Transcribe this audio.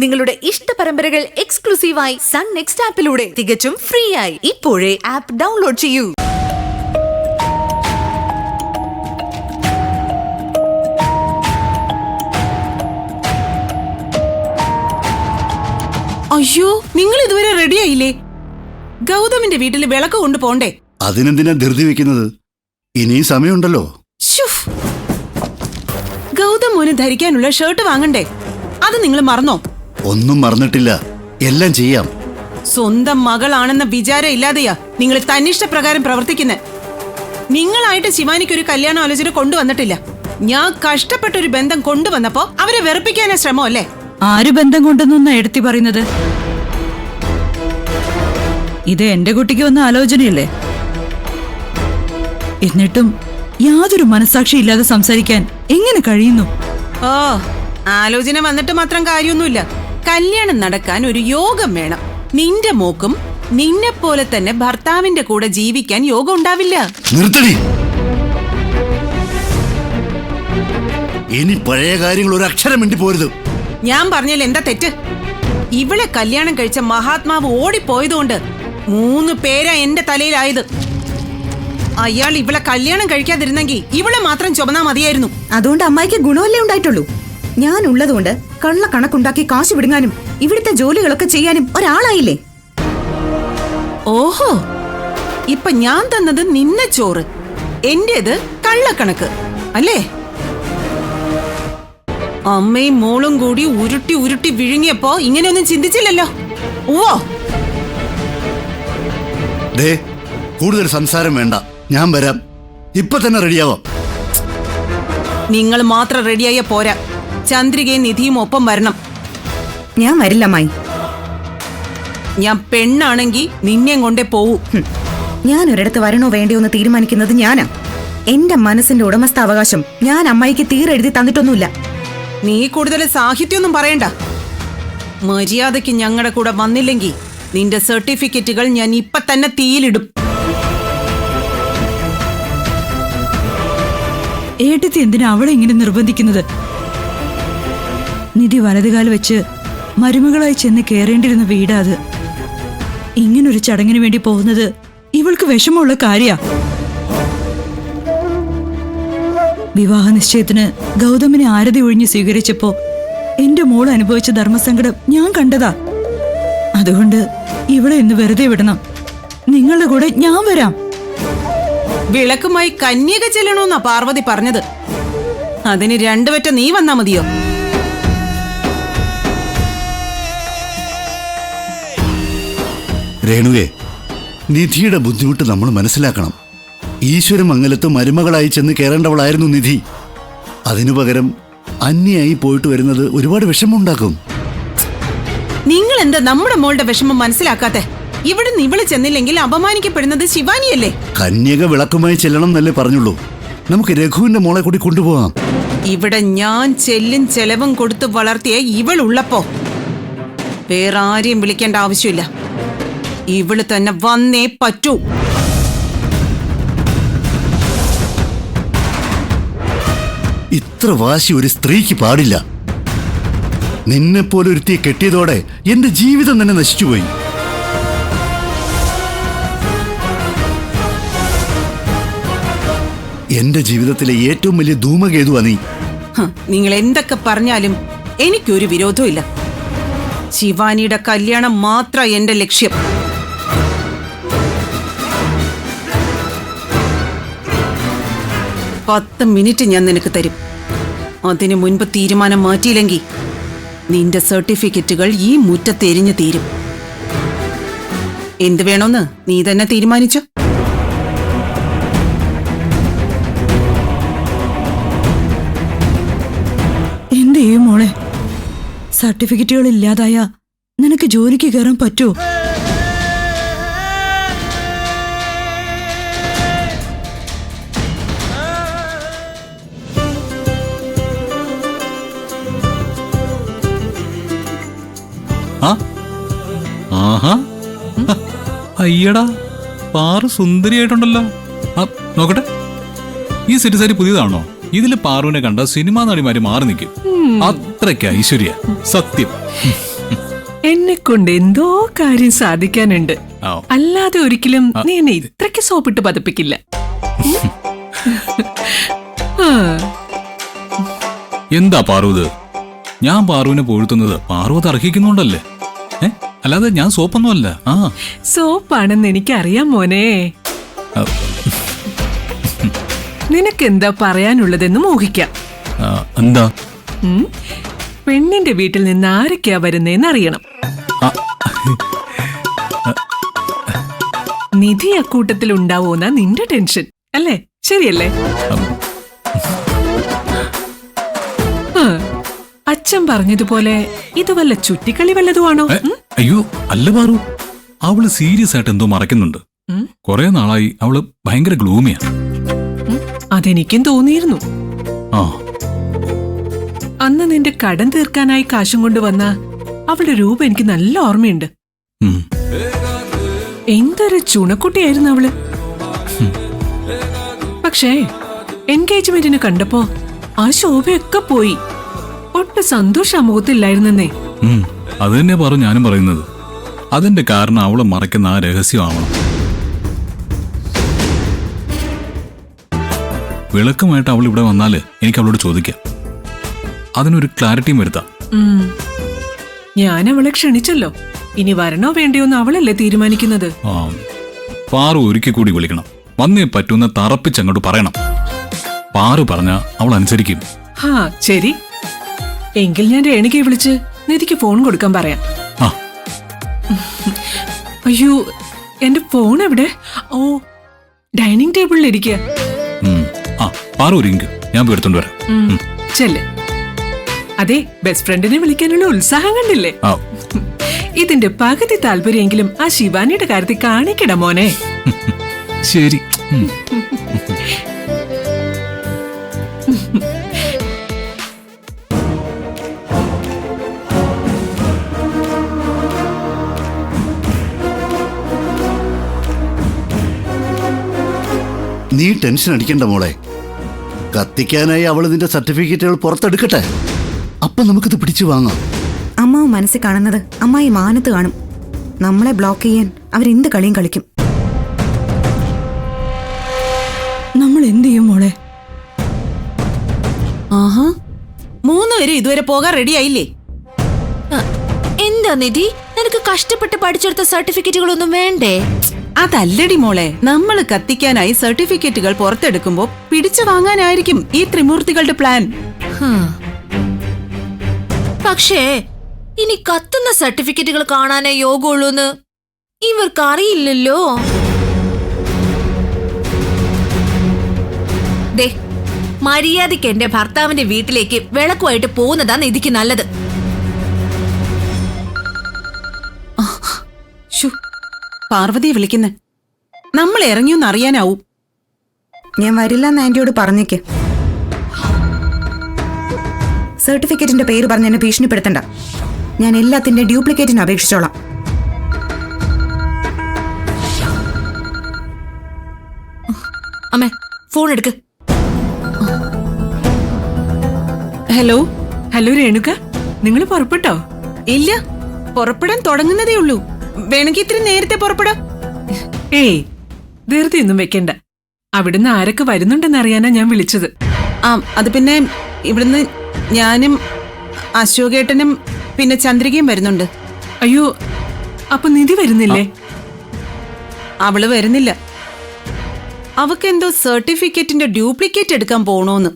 നിങ്ങളുടെ ഇഷ്ട പരമ്പരകൾ എക്സ്ക്ലൂസീവായി സൺ നെക്സ്റ്റ് ആപ്പിലൂടെ തികച്ചും ഫ്രീ ആയി ഇപ്പോഴേ ആപ്പ് ഡൗൺലോഡ് ചെയ്യൂ. അയ്യോ, നിങ്ങൾ ഇതുവരെ റെഡി ആയില്ലേ? ഗൗതമിന്റെ വീട്ടിൽ വിളക്ക് കൊണ്ട് പോണ്ടേ? അതിനെന്തിനാ ധൃതി വെക്കുന്നത്? ഇനിയും സമയമുണ്ടല്ലോ. ഗൗതം മോന് ധരിക്കാനുള്ള ഷർട്ട് വാങ്ങണ്ടേ? അത് നിങ്ങൾ മറന്നോ? ഒന്നും മറന്നിട്ടില്ല, എല്ലാം ചെയ്യാം. സ്വന്തം മകളാണെന്ന വിചാരം ഇല്ലാതെയാ നിങ്ങൾ തന്നിഷ്ടപ്രകാരം പ്രവർത്തിക്കുന്നത്. നിങ്ങളായിട്ട് ശിവാനിക്ക് ഒരു കല്യാണ ആലോചന കൊണ്ടുവന്നിട്ടില്ല. ഞാൻ കഷ്ടപ്പെട്ടൊരു ബന്ധം കൊണ്ടുവന്നപ്പോ അവരെ വെറുപ്പിക്കാനാ ശ്രമം അല്ലേ? ആര് ബന്ധം കൊണ്ടെന്നാ എടുത്തി പറയുന്നത്? ഇത് എന്റെ കുട്ടിക്ക് വന്ന ആലോചനയല്ലേ? എന്നിട്ടും യാതൊരു മനസാക്ഷി ഇല്ലാതെ സംസാരിക്കാൻ എങ്ങനെ കഴിയുന്നു? ഓ, ആലോചന വന്നിട്ട് മാത്രം കാര്യമൊന്നുമില്ല. കല്യാണം നടക്കാൻ ഒരു യോഗം വേണം. നിന്റെ മോക്കും നിന്നെ പോലെ തന്നെ ഭർത്താവിന്റെ കൂടെ ജീവിക്കാൻ യോഗം ഉണ്ടാവില്ല. നിർത്തടി. ഇനി പഴയ കാര്യങ്ങൾ ഒരു അക്ഷരം മിണ്ടി പോരുത്. ഞാൻ പറഞ്ഞാൽ എന്താ തെറ്റ്? ഇവളെ കല്യാണം കഴിച്ച മഹാത്മാവ് ഓടിപ്പോയതുകൊണ്ട് 3 പേരാ എന്റെ തലയിലായത്. അയാൾ ഇവളെ കല്യാണം കഴിക്കാതിരുന്നെങ്കിൽ ഇവളെ മാത്രം ചുമന്നാ മതിയായിരുന്നു. അതുകൊണ്ട് അമ്മായിക്ക് ഗുണമല്ലേ ഉണ്ടായിട്ടുള്ളൂ. ഞാൻ ഉള്ളതുകൊണ്ട് കള്ള കണക്കുണ്ടാക്കി കാശ് വിടുങ്ങാനും ഇവിടുത്തെ ജോലികളൊക്കെ ചെയ്യാനും ഒരാളായില്ലേ? ഓഹോ, ഇപ്പൊ ഞാൻ തന്നത് നിന്നെ ചോറ്, എന്റേത് കള്ളക്കണക്ക് അല്ലേ? അമ്മയും മോളും കൂടി ഉരുട്ടി ഉരുട്ടി വിഴുങ്ങിയപ്പോ ഇങ്ങനെയൊന്നും ചിന്തിച്ചില്ലല്ലോ. ഓ, കൂടുതൽ സംസാരം വേണ്ട, ഞാൻ വരാം. ഇപ്പൊ തന്നെ റെഡിയാവാം. നിങ്ങൾ മാത്രം റെഡിയായ പോരാ, ചന്ദ്രികയും നിധിയും ഒപ്പം വരണം. ഞാൻ വരില്ല അമ്മായി. ഞാൻ പെണ്ണാണെങ്കി നിന്നെ കൊണ്ടേ പോവൂ. ഞാൻ ഒരിടത്ത് വരണോ വേണ്ടയോ എന്ന് തീരുമാനിക്കുന്നത് ഞാനാ. എന്റെ മനസ്സിന്റെ ഉടമസ്ഥാവകാശം ഞാൻ അമ്മായിക്ക് തീരെഴുതി തന്നിട്ടൊന്നുമില്ല. നീ കൂടുതൽ സാഹിത്യമൊന്നും പറയണ്ട. മര്യാദയ്ക്ക് ഞങ്ങളുടെ കൂടെ വന്നില്ലെങ്കിൽ നിന്റെ സർട്ടിഫിക്കറ്റുകൾ ഞാൻ ഇപ്പൊ തന്നെ തീയിലിടും. ഏട്ടത്തി എന്തിനാ അവളെ ഇങ്ങനെ നിർബന്ധിക്കുന്നത്? നിധി വലതുകാൽ വെച്ച് മരുമകളായി ചെന്ന് കയറേണ്ടിരുന്ന വീടാ അത്. ഇങ്ങനൊരു ചടങ്ങിന് വേണ്ടി പോകുന്നത് ഇവൾക്ക് വിഷമമുള്ള കാര്യാ. വിവാഹ നിശ്ചയത്തിന് ഗൗതമിനെ ആരതി ഒഴിഞ്ഞ് സ്വീകരിച്ചപ്പോ എന്റെ മോൾ അനുഭവിച്ച ധർമ്മസങ്കടം ഞാൻ കണ്ടതാ. അതുകൊണ്ട് ഇവളെ ഇന്ന് വെറുതെ വിടണം. നിങ്ങളുടെ കൂടെ ഞാൻ വരാം. വിളക്കുമായി കന്യക ചെല്ലണോന്നാ പാർവതി പറഞ്ഞത്. അതിന് 2 വറ്റ നീ വന്നാ മതിയോ? രേണുവേ, നിധിയുടെ ബുദ്ധിമുട്ട് നമ്മൾ മനസ്സിലാക്കണം. ഈശ്വരമംഗലത്ത് മരുമകളായി ചെന്ന് കയറേണ്ടവളായിരുന്നു നിധി. അതിനു പകരം അന്യായി പോയിട്ട് വരുന്നത് ഒരുപാട് വിഷമമുണ്ടാക്കും. നിങ്ങൾ എന്താ നമ്മുടെ മോളുടെ വിഷമം മനസ്സിലാക്കാത്തെ? ഇവിടുന്ന് ഇവള് ചെന്നില്ലെങ്കിൽ അപമാനിക്കപ്പെടുന്നത് ശിവാനിയല്ലേ? കന്യക വിളക്കുമായി ചെല്ലണം എന്നല്ലേ പറഞ്ഞുള്ളൂ. നമുക്ക് രഘുവിന്റെ മോളെ കൂടി കൊണ്ടുപോകാം. ഇവിടെ ഞാൻ ചെല്ലും ചെലവും കൊടുത്ത് വളർത്തിയ ഇവളുള്ളപ്പോ വേറെ ആരെയും വിളിക്കേണ്ട ആവശ്യമില്ല. ഇവള് തന്നെ വന്നേ പറ്റൂ. ഇത്ര വാശി ഒരു സ്ത്രീക്ക് പാടില്ല. നിന്നെപ്പോലെ ഒരുത്തിയെ കെട്ടിയതോടെ എന്റെ ജീവിതം തന്നെ നശിച്ചുപോയി. എന്റെ ജീവിതത്തിലെ ഏറ്റവും വലിയ ധൂമകേതുവാ നീ. നിങ്ങൾ എന്തൊക്കെ പറഞ്ഞാലും എനിക്കൊരു വിരോധവും ഇല്ല. ശിവാനിയുടെ കല്യാണം മാത്ര എന്റെ ലക്ഷ്യം. പത്ത് മിനിറ്റ് ഞാൻ നിനക്ക് തരും. അതിനു മുൻപ് തീരുമാനം മാറ്റിയില്ലെങ്കിൽ നിന്റെ സർട്ടിഫിക്കറ്റുകൾ ഈ മുറ്റത്തെരിഞ്ഞു തീരും. എന്ത് വേണമെന്ന് നീ തന്നെ തീരുമാനിച്ചോ? എന്ത് ചെയ്യും മോളെ? സർട്ടിഫിക്കറ്റുകൾ ഇല്ലാതായ നിനക്ക് ജോലിക്ക് കയറാൻ പറ്റുമോ? അയ്യടാ, പാറു സുന്ദരിയായിട്ടുണ്ടല്ലോ. നോക്കട്ടെ, ഈ സെറ്റ് സാരി പുതിയതാണോ? ഇതില് പാറുവിനെ കണ്ട സിനിമാ നടിമാര് മാറി നിൽക്കും. അത്രയ്ക്ക് ഐശ്വര്യ, സത്യം. എന്നെ കൊണ്ട് എന്തോ കാര്യം സാധിക്കാനുണ്ട്. ആ. അല്ലാതെ ഒരിക്കലും നീ എന്നെ ഇത്രയ്ക്ക് സോപ്പിട്ട് പതപ്പിക്കില്ല. ആ. എന്താ പാറു ഇത്? ഞാൻ പാറുവിനെ പൊഴുത്തുന്നത് പാറു അത് അർഹിക്കുന്നുണ്ടല്ലേ? അല്ലാതെ ഞാൻ സോപ്പൊന്നുമല്ല. ആ സോപ്പാണെന്ന് എനിക്കറിയാം മോനെ. ആ, നിനക്കെന്താ പറയാനുള്ളതെന്ന് മോഹിക്കാം. എന്താ? ഉം? പെണ്ണിന്റെ വീട്ടിൽ നിന്ന് ആരൊക്കെയാ വരുന്നേന്ന് അറിയണം. ആ, നിധി അക്കൂട്ടത്തിൽ ഉണ്ടാവോന്നാ നിന്റെ ടെൻഷൻ അല്ലേ? ശരിയല്ലേ? ആ, അച്ഛൻ പറഞ്ഞതുപോലെ ഇത് വല്ല ചുറ്റിക്കളി വല്ലതുമാണോ? അയ്യോ അല്ല പാറു, അവള് സീരിയസ് ആയിട്ട് എന്തോ മറക്കുന്നുണ്ട്. കുറെ നാളായി അവള് ഭയങ്കര ഗ്ലൂമിയാ. അതെനിക്കും തോന്നിയിരുന്നു. ആ, അന്ന് നിന്റെ കടം തീർക്കാനായി കാശും കൊണ്ടുവന്ന അവളുടെ രൂപം എനിക്ക് നല്ല ഓർമ്മയുണ്ട്. ഉം. എന്തൊരു ചുണക്കുട്ടിയായിരുന്നു അവള്. പക്ഷേ എൻഗേജ്മെന്റിന് കണ്ടപ്പോ ആ ശോഭയൊക്കെ പോയി. ഒട്ടും സന്തോഷം മുഖത്തില്ലായിരുന്നേ. അത് തന്നെ പാറു ഞാനും പറയുന്നത്. അതിന്റെ കാരണം അവളെ മറയ്ക്കുന്ന ആ രഹസ്യമാവണം. വിളക്കുമായിട്ട് അവൾ ഇവിടെ വന്നാല് എനിക്ക് അവളോട് ചോദിക്കാം. അതിനൊരു ക്ലാരിറ്റിയും വരുത്താം. ഞാൻ അവളെ ക്ഷണിച്ചല്ലോ. ഇനി വരണോ വേണ്ടയോന്ന് അവളല്ലേ തീരുമാനിക്കുന്നത്. ആ, പാറു ഒരിക്കൽ കൂടി വിളിക്കണം. വന്നേ പറ്റുന്ന തറപ്പിച്ചങ്ങോട്ട് പറയണം. പാറു പറഞ്ഞ അവൾ അനുസരിക്കും. ഹാ ശരി, എങ്കിൽ ഞാൻ രേണുകയെ വിളിച്ച് നിധിക്ക് ഫോൺ കൊടുക്കാൻ പറയാം. ആ, അയ്യോ എന്റെ ഫോൺ എവിടെ? ഓ, ഡൈനിങ് ടേബിളിൽ ഇരിക്കുക. ആ പാറു ഒരുങ്ങ്, ഞാൻ പോയി എടുത്തോണ്ട് വരാം. ചെല്ല്. അതെ, ബെസ്റ്റ് ഫ്രണ്ടിനെ വിളിക്കാനുള്ള ഉത്സാഹം കണ്ടില്ലേ? ആ, ഇതിന്റെ പകുതി താല്പര്യമെങ്കിലും ആ ശിവാനിയുടെ കാര്യത്തിൽ കാണിക്കട മോനെ. ശരി. നീ ടെൻഷൻ അടിക്കണ്ട മോളെ. കത്തിക്കാനായി അവൾ നിന്റെ സർട്ടിഫിക്കറ്റുകൾ പുറത്തെടുക്കട്ടെ. അപ്പൊ നമുക്കിത് പിടിച്ചു വാങ്ങാം. അമ്മാവ് മനസ്സിൽ കാണുന്നത് അമ്മായി മാനത്ത് കാണും. നമ്മളെ ബ്ലോക്ക് ചെയ്യാൻ അവരെന്ത് കളിയും കളിക്കും. നമ്മൾ എന്ത് ചെയ്യും മോളെ? ആഹാ, 3 പേരും ഇതുവരെ പോകാൻ റെഡിയായില്ലേ? എന്താ നിധി, നിനക്ക് കഷ്ടപ്പെട്ട് പഠിച്ചെടുത്ത സർട്ടിഫിക്കറ്റുകളൊന്നും വേണ്ടേ? അതല്ലടി മോളെ, നമ്മൾ കത്തിക്കാനായി സർട്ടിഫിക്കറ്റുകൾ പുറത്തെടുക്കുമ്പോ പിടിച്ചു വാങ്ങാനായിരിക്കും ഈ ത്രിമൂർത്തികളുടെ പ്ലാൻ. പക്ഷേ ഇനി കത്തുന്ന സർട്ടിഫിക്കറ്റുകൾ കാണാനേ യോഗമുള്ളൂന്ന് ഇവർക്ക് അറിയില്ലല്ലോ. ദേ, മര്യാദയ്ക്ക് എന്റെ ഭർത്താവിന്റെ വീട്ടിലേക്ക് വിളക്കുമായിട്ട് പോകുന്നതാ നിധിക്ക് നല്ലത്. പാർവതിയെ വിളിക്കുന്ന നമ്മൾ ഇറങ്ങിയൊന്ന് അറിയാനാവും. ഞാൻ വരില്ലെന്ന് ആന്റിയോട് പറഞ്ഞേക്ക്. സർട്ടിഫിക്കറ്റിന്റെ പേര് പറഞ്ഞ് എന്നെ ഭീഷണിപ്പെടുത്തണ്ട. ഞാൻ എല്ലാത്തിന്റെ ഡ്യൂപ്ലിക്കേറ്റിന് അപേക്ഷിച്ചോളാം. അമ്മേ, ഫോൺ എടുക്ക്. ഹലോ. ഹലോ രേണുക, നിങ്ങൾ പുറപ്പെട്ടോ? ഇല്ല, പുറപ്പെടാൻ തുടങ്ങുന്നതേ ഉള്ളൂ. വേണമെങ്കിൽ ഇത്തിരി നേരത്തെ പുറപ്പെടാം. ഏയ്, ധൃതി ഒന്നും വെക്കണ്ട. അവിടുന്ന് ആരൊക്കെ വരുന്നുണ്ടെന്ന് അറിയാനാ ഞാൻ വിളിച്ചത്. ആ, അത് പിന്നെ ഇവിടുന്ന് ഞാനും അശോകേട്ടനും പിന്നെ ചന്ദ്രികയും വരുന്നുണ്ട്. അയ്യോ, അപ്പൊ നിധി വരുന്നില്ലേ? അവള് വരുന്നില്ല. അവക്കെന്തോ സർട്ടിഫിക്കറ്റിന്റെ ഡ്യൂപ്ലിക്കേറ്റ് എടുക്കാൻ പോണോന്ന്.